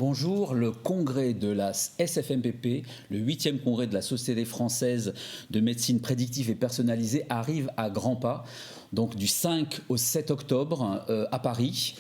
Bonjour, le congrès de la SFMPP, le 8e congrès de la Société française de médecine prédictive et personnalisée arrive à grands pas. Donc du 5 au 7 octobre à Paris,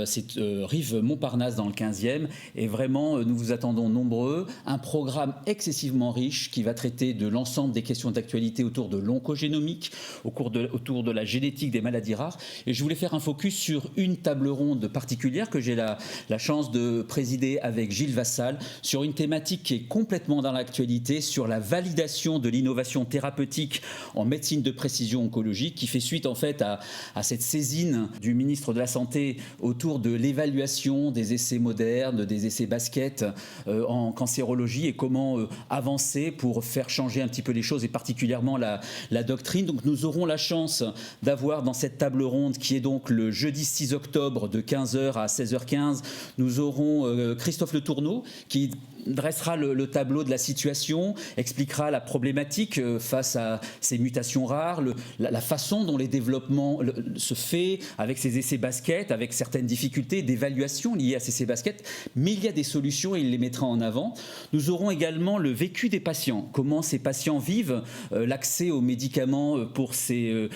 c'est rive Montparnasse dans le 15e, et vraiment nous vous attendons nombreux. Un programme excessivement riche qui va traiter de l'ensemble des questions d'actualité autour de l'oncogénomique, autour de la génétique des maladies rares. Et je voulais faire un focus sur une table ronde particulière que j'ai la chance de présider avec Gilles Vassal, sur une thématique qui est complètement dans l'actualité, sur la validation de l'innovation thérapeutique en médecine de précision oncologique, qui fait suite en fait à cette saisine du ministre de la Santé autour de l'évaluation des essais modernes, des essais basket en cancérologie, et comment avancer pour faire changer un petit peu les choses, et particulièrement la doctrine. Donc nous aurons la chance d'avoir dans cette table ronde, qui est donc le jeudi 6 octobre de 15h à 16h15, nous aurons Christophe Le Tourneau qui dressera le tableau de la situation, expliquera la problématique face à ces mutations rares, la façon dont les développements se fait avec ces essais basket, avec certaines difficultés d'évaluation liées à ces essais basket, mais il y a des solutions et il les mettra en avant. Nous aurons également le vécu des patients, comment ces patients vivent l'accès aux médicaments pour ces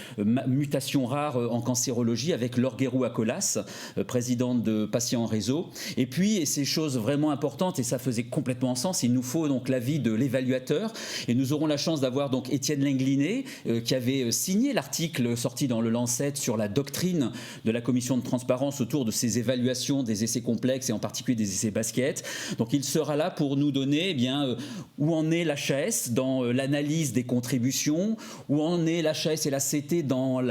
mutations rares en cancérologie, avec Laure Guérou-Acolas, présidente de Patients en Réseau. Et puis, et ces choses vraiment importantes, et ça faisait complètement sens, il nous faut donc l'avis de l'évaluateur, et nous aurons la chance d'avoir donc Étienne Lenglinet qui avait signé l'article sorti dans le Lancet sur la doctrine de la commission de transparence autour de ces évaluations des essais complexes, et en particulier des essais basket. Donc il sera là pour nous donner où en est l'HAS dans l'analyse des contributions, où en est l'HAS et la CT dans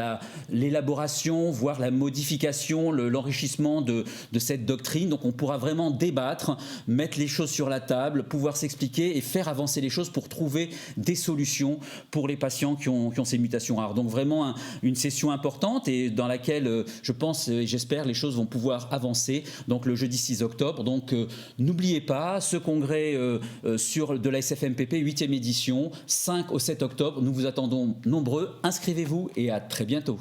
l'élaboration, voire la modification, l'enrichissement de cette doctrine. Donc on pourra vraiment débattre, mettre les choses sur la table, pouvoir s'expliquer et faire avancer les choses pour trouver des solutions pour les patients qui ont ces mutations rares. Donc vraiment une session importante, et dans laquelle je pense et j'espère les choses vont pouvoir avancer. Donc le jeudi 6 octobre. Donc n'oubliez pas ce congrès de la SFMPP, 8e édition, 5 au 7 octobre. Nous vous attendons nombreux. Inscrivez-vous et à très bientôt.